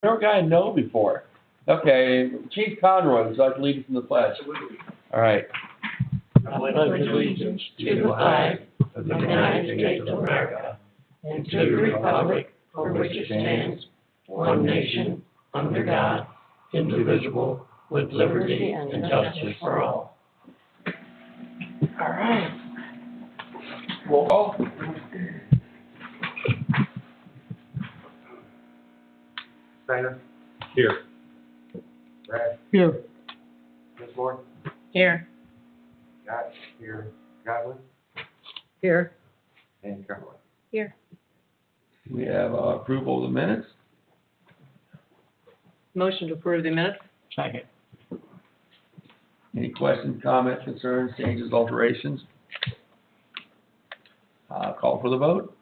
Never got a no before. Okay, Chief Conroy, would you like to lead us in the pledge? Absolutely. All right. I pledge allegiance to the flag of the United States of America and to the republic for which it stands, one nation, under God, indivisible, with liberty and justice for all. All right. Roll call. Steiner. Here. Brad. Here. Ms. Moore. Here. Scott. Here. Godwin. Here. And Conroy. Here. We have approval of the minutes. Motion to approve the minutes? Second. Any questions, comments, concerns, changes, alterations? Call for the vote.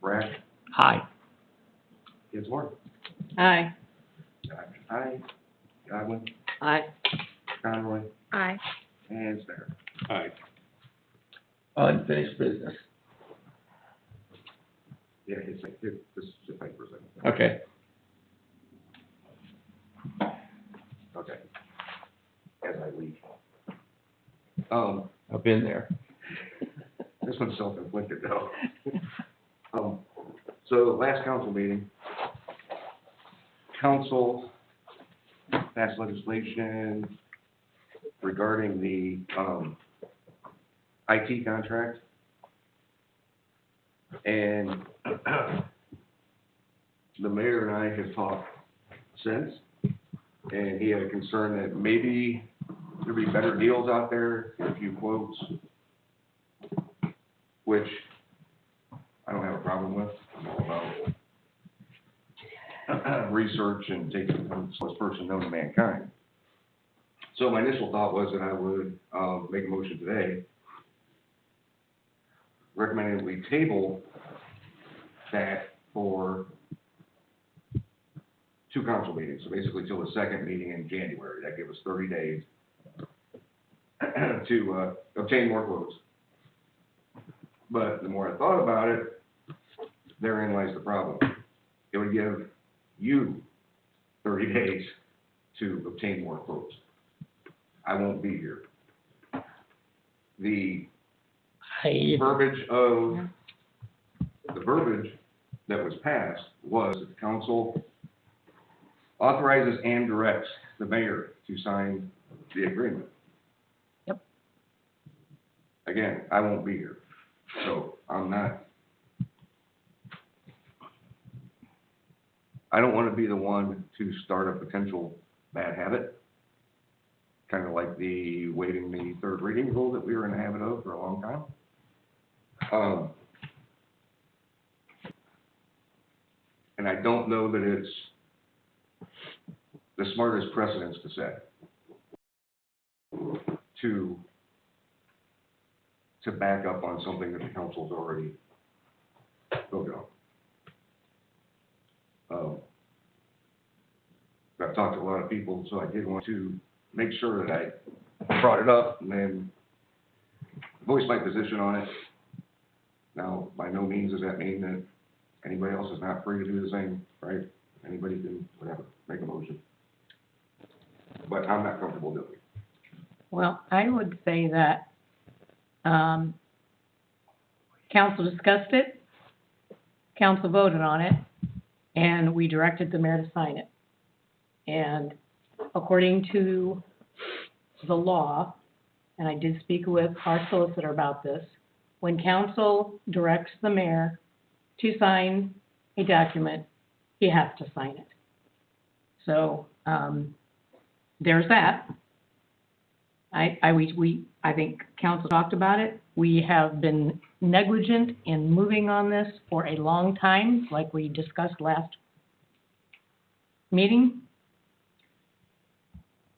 Brad. Aye. Ms. Moore. Aye. Scott. Aye. Godwin. Aye. Conroy. Aye. And Steiner. Aye. Unfinished business. Yeah, it's like, this is just like for a second. Okay. Okay. As I leave. I've been there. This one's self-inflicted though. So last council meeting, council passed legislation regarding the, IT contract. And the mayor and I have talked since, and he had a concern that maybe there'd be better deals out there, a few quotes, which I don't have a problem with. I'm all about research and taking it from the slowest person known to mankind. So my initial thought was that I would make a motion today recommending that we table that for 2 council meetings, so basically till the second meeting in January. That gives us 30 days to obtain more quotes. But the more I thought about it, therein lies the problem. It would give you 30 days to obtain more quotes. I won't be here. The verbiage that was passed was that the council authorizes and directs the mayor to sign the agreement. Yep. Again, I won't be here, so I don't want to be the one to start a potential bad habit, kind of like the waiving the third reading rule that we were in the habit of for a long time. And I don't know that it's the smartest precedence to set to back up on something that the council's already voted on. I've talked to a lot of people, so I did want to make sure that I brought it up and then voice my position on it. Now, by no means does that mean that anybody else is not free to do the same, right? Anybody can, whatever, make a motion. But I'm not comfortable doing it. Well, I would say that council discussed it, council voted on it, and we directed the mayor to sign it. And according to the law, and I did speak with our solicitor about this, when council directs the mayor to sign a document, he has to sign it. So there's that. I think council talked about it. We have been negligent in moving on this for a long time, like we discussed last meeting.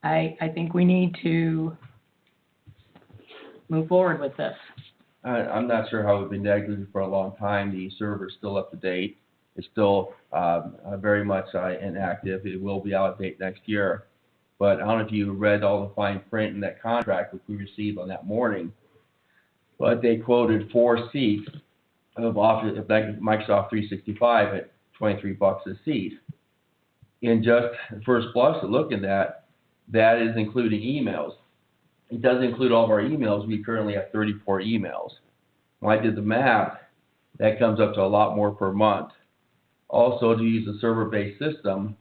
I think we need to move forward with this. I'm not sure how we've been negligent for a long time. The server's still up to date. It's still very much inactive. It will be out of date next year. But I don't know if you read all the fine print in that contract which we received on that morning. But they quoted 4 seats of Microsoft 365 at $23 a seat. In just first blush of looking at that is including emails. It doesn't include all of our emails. We currently have 34 emails. When I did the math, that comes up to a lot more per month. Also, to use a server-based system,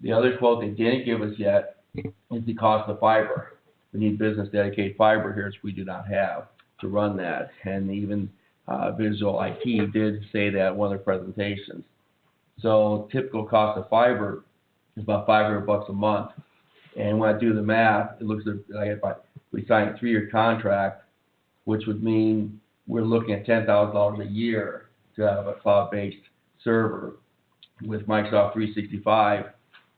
the other quote they didn't give us yet is the cost of fiber. We need business dedicated fiber here, which we do not have to run that. And even Visual IT did say that in one of their presentations. So typical cost of fiber is about $500 a month. And when I do the math, it looks like if we sign a 3-year contract, which would mean we're looking at $10,000 a year to have a cloud-based server with Microsoft 365,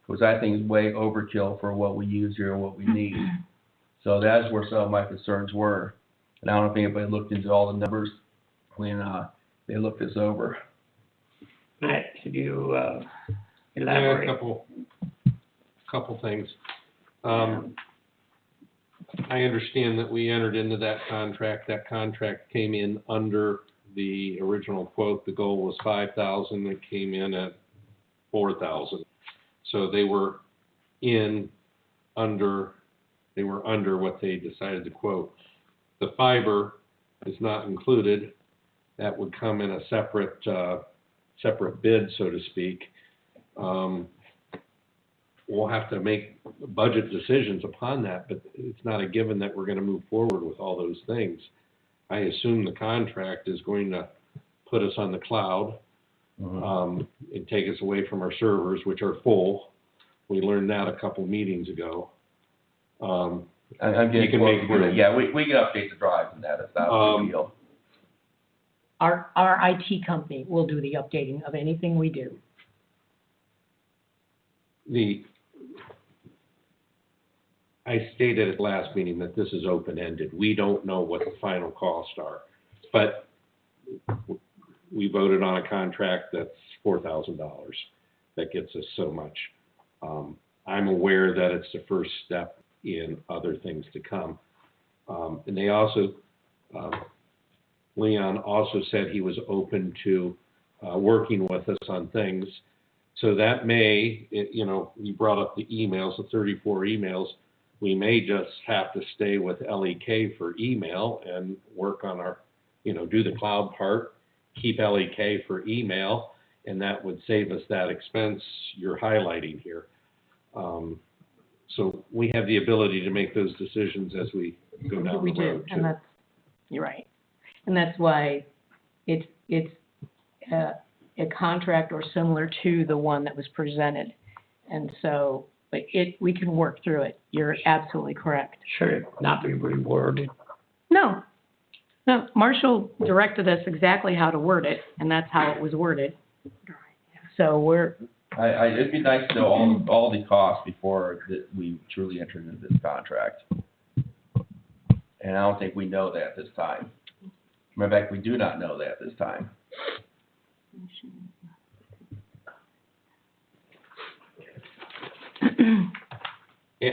which I think is way overkill for what we use here and what we need. So that's where some of my concerns were. And I don't know if anybody looked into all the numbers when they looked this over. Matt, could you Yeah, elaborate? a couple things. I understand that we entered into that contract. That contract came in under the original quote. The goal was 5,000. It came in at 4,000. So they were under what they decided to quote. The fiber is not included. That would come in a separate bid, so to speak. We'll have to make budget decisions upon that, but it's not a given that we're going to move forward with all those things. I assume the contract is going to put us on the cloud and take us away from our servers, which are full. We learned that a couple meetings ago. I'm getting You can make room. Yeah, we can update the drives and that. It's not a big deal. Our IT company will do the updating of anything we do. I stated at the last meeting that this is open-ended. We don't know what the final costs are, but we voted on a contract that's $4,000. That gets us so much. I'm aware that it's the first step in other things to come. And they also, Leon also said he was open to working with us on things. So that may, you brought up the emails, the 34 emails. We may just have to stay with LEK for email and work on our, do the cloud part, keep LEK for email, and that would save us that expense you're highlighting here. So we have the ability to make those decisions as we go down We the do, road. and that's, you're right. And that's why it's a contract or similar to the one that was presented. And so, but we can work through it. You're absolutely correct. Should it not be reworded? No, Marshall directed us exactly how to word it, and that's how it was worded. So It'd be nice to know all the costs before we truly enter into this contract. And I don't think we know that at this time. Matter of fact, we do not know that at this time. Yeah,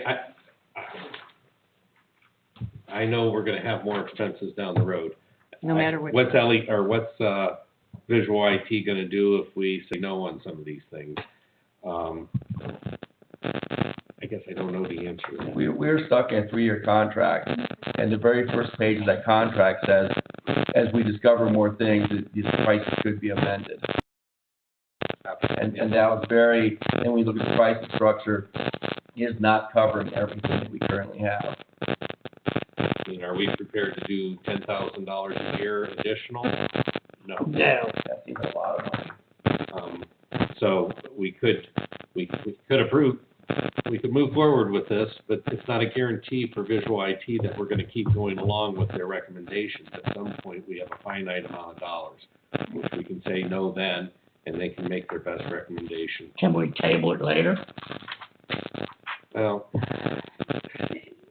I know we're gonna have more expenses down the road. no matter what. What's Visual IT gonna do if we say no on some of these things? I guess I don't know the answer to that. We're stuck in a 3-year contract, and the very first page of that contract says, as we discover more things, these prices could be amended. And that was and we look at the pricing structure, is not covering everything that we currently have. I mean, are we prepared to do $10,000 a year additional? No. No. That seems a lot of money. So we could approve, we could move forward with this, but it's not a guarantee for Visual IT that we're gonna keep going along with their recommendations. At some point, we have a finite amount of dollars, which we can say no then, and they can make their best recommendation. Can we table it later? Well,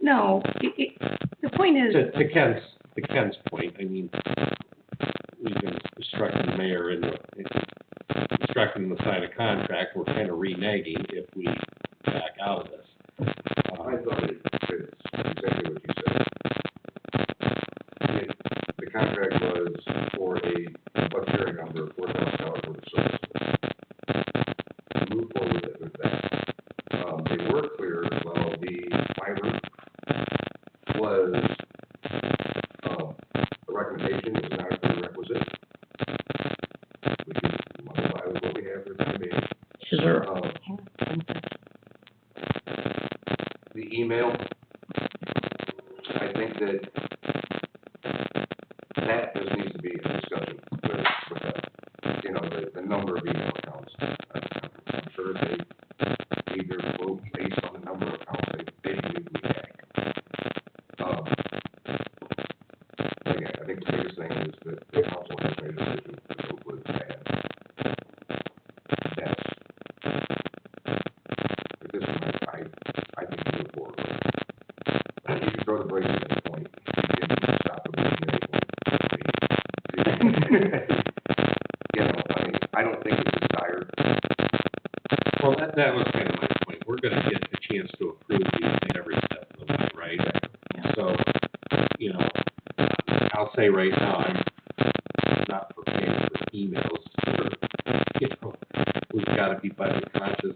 No, the point is, to Ken's point, I mean, we've been instructing the mayor and instructing him to sign a contract. We're kind of reneging if we back out of this. I thought it's exactly what you said. The contract was for a budgetary number of $4,000 worth of service. Is there, The email, I think that just needs to be a discussion with them. You know, the number of email accounts. I'm sure they either vote based on the number of accounts they usually have. Again, I think the biggest thing is that the council has made a decision to go with that. That's, at this point, I think we move forward. You can throw the brakes at any point. You can stop the meeting at any point. You know, I mean, I don't think it's desired. Well, that was kind of my point. We're gonna get the chance to approve these things every step of the way, right? Yeah. So, you know, I'll say right now, I'm not prepared for emails. You know, we've gotta be budget conscious.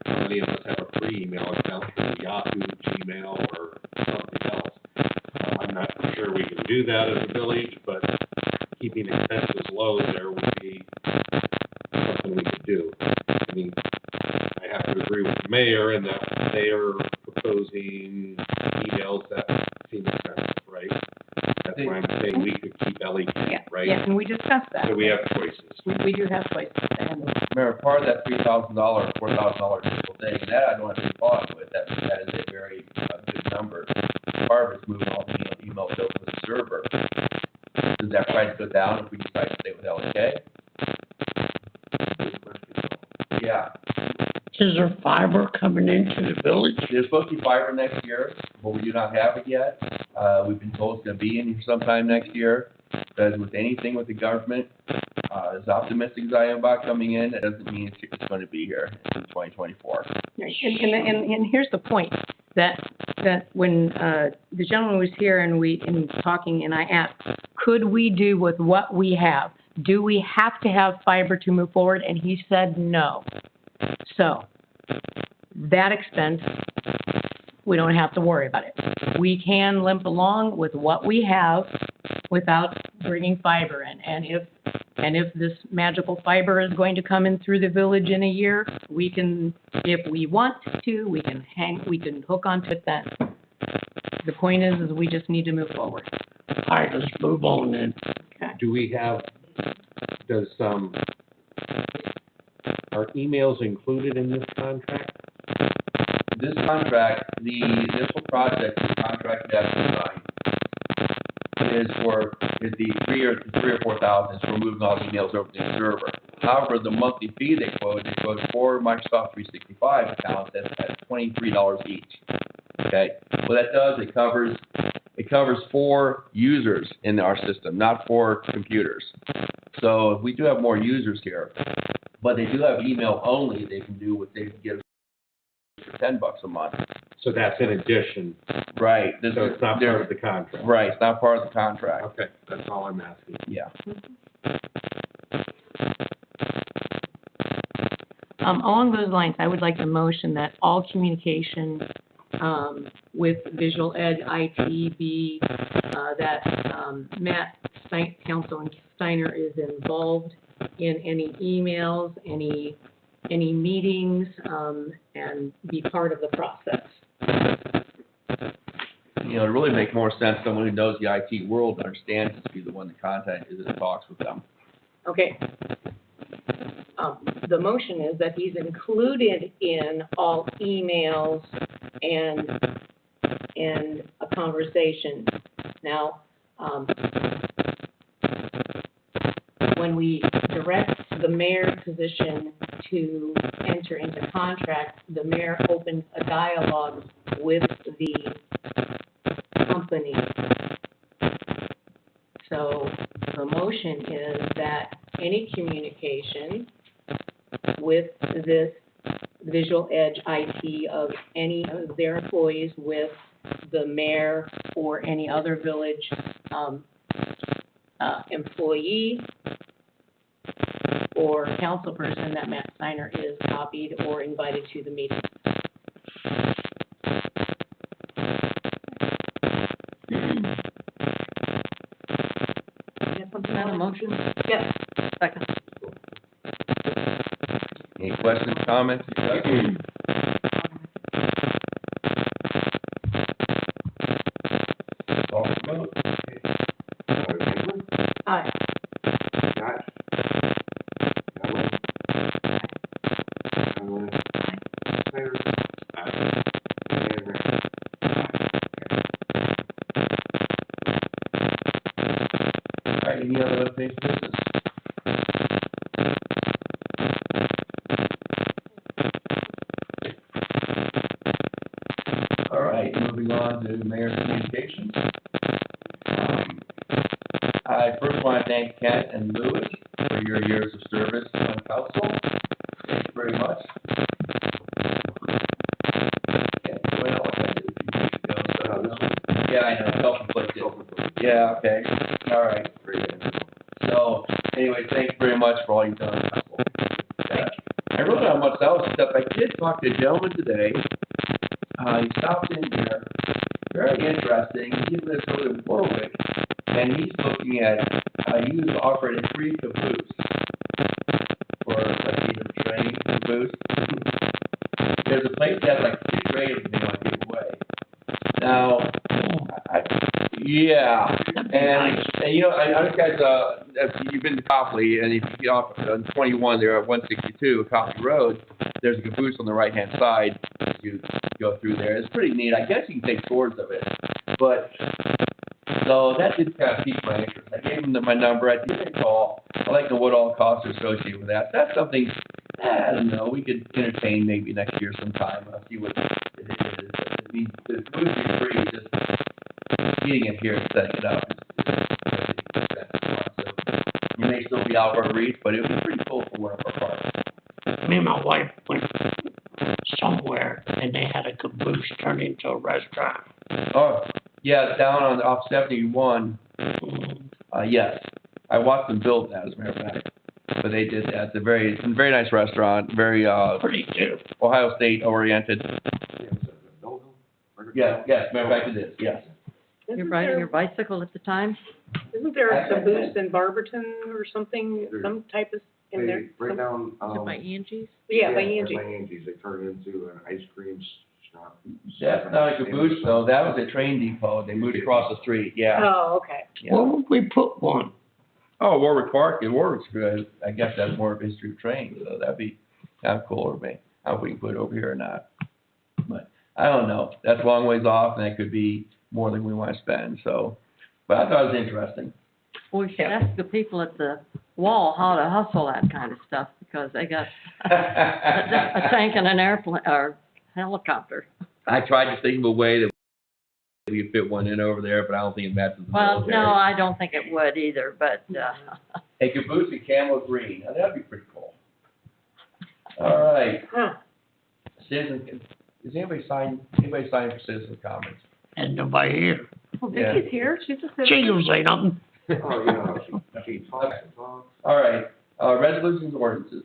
How many of us have a free email account from Yahoo, Gmail, or something else? I'm not sure we can do that as a village, but keeping expenses low there would be something we could do. I mean, I have to agree with the mayor in that they are proposing emails that seem expensive, right? That's why I'm saying we could keep LE, Yeah, right? yeah, and we discussed that. So we have choices. We do have choices to handle. Mayor, part of that $3,000, $4,000 people thing, that I don't have any problem with, that is a very good number. Part of it's moving all the emails over to the server. Does that price go down if we decide to stay with LK? Yeah, is there fiber coming into the village? there's supposed to be fiber next year, but we do not have it yet. We've been told it's gonna be in here sometime next year. As with anything with the government, as optimistic as I am about coming in, it doesn't mean it's gonna be here in 2024. And here's the point, that when, the gentleman was here and talking, and I asked, could we do with what we have? Do we have to have fiber to move forward? And he said no. So, that expense, we don't have to worry about it. We can limp along with what we have without bringing fiber in. And if this magical fiber is going to come in through the village in a year, we can, if we want to, we can hook onto it then. The point is we just need to move forward. All right, let's move on then. Do we have, are emails included in this contract? This contract, the initial project, the contract that we signed, is the 3 or 4,000 is for moving all the emails over to the server. However, the monthly fee they quote for Microsoft 365 accounts at $23 each. Okay, what that does, it covers 4 users in our system, not 4 computers. So we do have more users here, but they do have email only. They can get for $10 a month. So that's in addition, Right. so it's not part of the contract? Right, it's not part of the contract. Okay, that's all I'm asking. Yeah. Along those lines, I would like to motion that all communication with Visual Ed IT be that Matt Councilman Steiner is involved in any emails, any meetings, and be part of the process. You know, to really make more sense, someone who knows the IT world understands to be the one to contact is and talks with them. Okay. The motion is that he's included in all emails and a conversation. Now, when we direct the mayor's position to enter into contract, the mayor opens a dialogue with the company. So the motion is that any communication with this Visual Edge IT of any of their employees with the mayor or any other village employee or council person that Matt Steiner is copied or invited to the meeting. You have something on the motion? Yes. Second. Any questions, comments, discussion? Call for the vote. Aye. Josh? Ellen? Conlon? Snyder? And Grant. All right, any other unfinished business? All right, moving on to mayor's communications. I first want to thank Kent and Lewis for your years of service on council. Thank you very much. Kent, you went out with that a few weeks ago, so, yeah, I know, self-inflicted. Yeah, okay, all right. So, anyway, thank you very much for all you've done on council. I really don't have much else, except I did talk to a gentleman today. He stopped in here, very interesting, he lives over in Warwick, and he's looking at, he was offering a free caboose for like even training caboose. There's a place that has like 6 or 8 of them they want to give away. Now, yeah, and you know, I know you guys, you've been to Copley, and if you get off on 21 there at 162 Copley Road, there's a caboose on the right-hand side. You go through there. It's pretty neat. I guess you can take tours of it, but so that did kind of pique my interest. I gave him my number. I gave him a call. I like to know what all costs are associated with that. That's something, I don't know, we could entertain maybe next year sometime. I'll see what it is. I mean, the caboose is free, just getting it here and setting it up is expensive. So you may still be out of our reach, but it was pretty cool for one of our parks. Me and my wife went somewhere and they had a caboose turned into a restaurant. Oh, yeah, down on off 71. Yes, I watched them build that, as a matter of fact. But they did that. It's a very nice restaurant. Very Pretty good. Ohio State oriented. Yes, matter of fact, it is. Yes. You're riding your bicycle at the time? Isn't there a caboose in Barberton or something, some type of, in there? Right down, Is it by Angie's? Yeah, by right Angie. by Angie's, they turned it into an ice cream shop. That's not a caboose though. That was a train depot. They moved across the street. Yeah. Oh, okay. Yeah. Where would we put one? Oh, Warwick Park. And Warwick's good. I guess that's more of a history of trains, so that'd be kind of cool to me. I don't know if we can put it over here or not. But I don't know. That's a long ways off, and that could be more than we want to spend. So, but I thought it was interesting. We should ask the people at the wall how to hustle that kind of stuff, because they got a tank and an airplane, or helicopter. I tried to think of a way that we could fit one in over there, but I don't think it matches the Well, military. no, I don't think it would either, but, A caboose in camel green. Now, that'd be pretty cool. All right. Huh. Citizen, is anybody signed for citizen comments? And nobody here. Well, Yeah. Vicky's here, she's a She citizen. don't say nothing. Oh, yeah, she talks and talks. All right, resolutions, ordinances.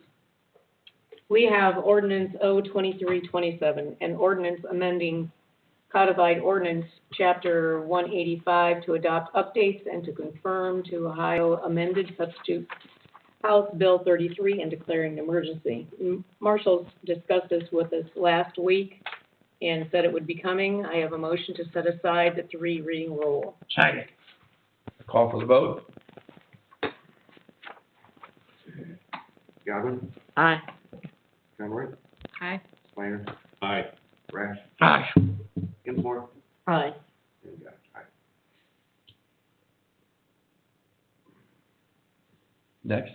We have ordinance O-2327, an ordinance amending codified ordinance, chapter 185, to adopt updates and to confirm to Ohio amended substitute House Bill 33 and declaring an emergency. Marshall discussed this with us last week and said it would be coming. I have a motion to set aside the 3 reading rule. Second. Call for the vote. Godwin, aye. Conroy, Aye. Minor, Aye. Rash, Gosh, Kinsmore, Aye. and Josh. Aye. Next.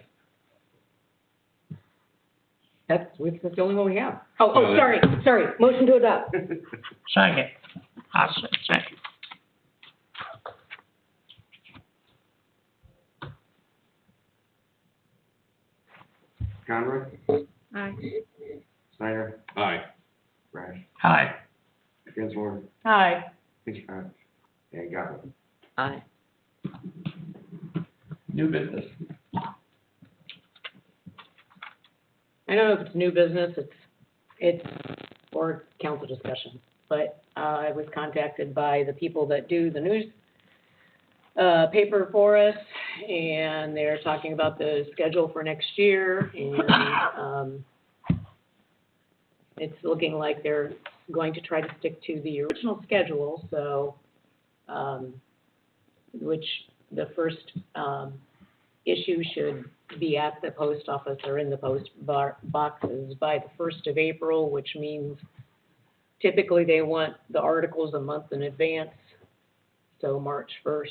That's the only one we have. Oh, sorry. Motion to adopt. second. I said second. Conroy, Aye. Snyder, Aye. Rash, Aye. Kinsmore, Aye. Josh, and Godwin. Aye. New business. I don't know if it's new business, it's for council discussion, but I was contacted by the people that do the news paper for us, and they're talking about the schedule for next year, and it's looking like they're going to try to stick to the original schedule, so, which the first, issue should be at the post office or in the boxes by the 1st of April, which means typically they want the articles a month in advance, so March 1st,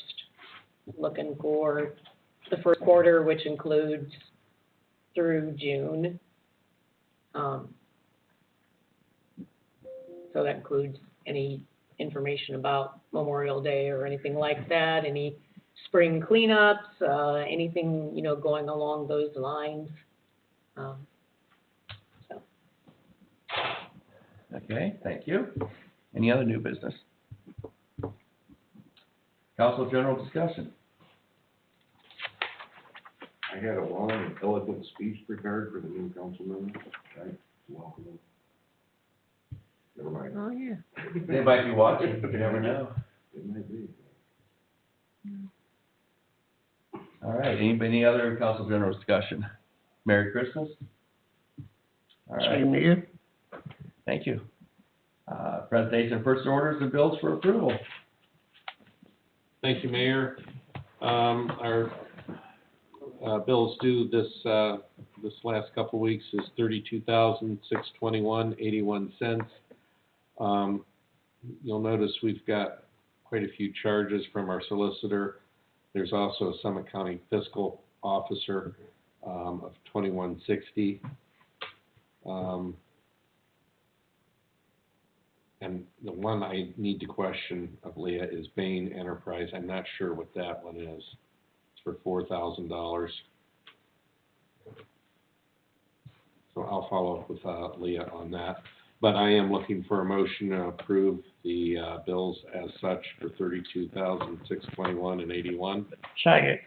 looking for the first quarter, which includes through June. So that includes any information about Memorial Day or anything like that, any spring cleanups, anything, you know, going along those lines. So. Okay, thank you. Any other new business? Council general discussion. I had a long and eloquent speech prepared for the new council members, right? Welcome them. Never mind. Oh, yeah. They might be watching, you never know. It might be. All right, any other council general discussion? Merry Christmas. All right, Same to you. thank you. Presentation of first orders and bills for approval. Thank you, Mayor. Our bills due this last couple of weeks is $32,621.81. You'll notice we've got quite a few charges from our solicitor. There's also a Summit County Fiscal Officer of $21.60. And the one I need to question of Leah is Bain Enterprise. I'm not sure what that one is. It's for $4,000. So I'll follow up with Leah on that. But I am looking for a motion to approve the bills as such for $32,621.81. Second.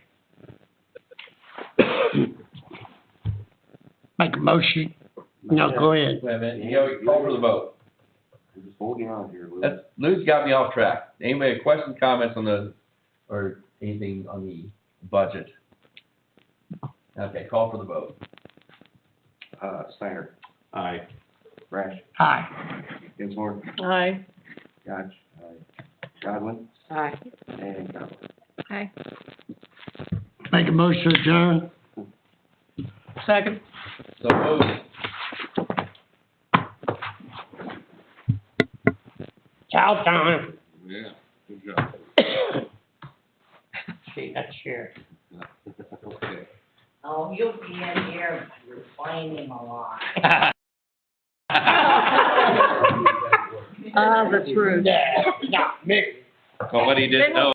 Make a motion. No, go ahead. Wait a minute, you gotta call for the vote. I'm just holding on here, Lou. Lou's got me off track. Anybody have questions, comments on or anything on the budget? Okay, call for the vote. Steiner, Aye. Rash, Aye. Dinsmore, Aye. Dodge, Godwin, Aye. and Conley. Aye. Make a motion to adjourn. Second. So moved. Chow time. Yeah, good job. See, that's here. Okay. Oh, you'll be in here complaining a lot. Ah, that's rude. Yeah, not me. Well, what he didn't know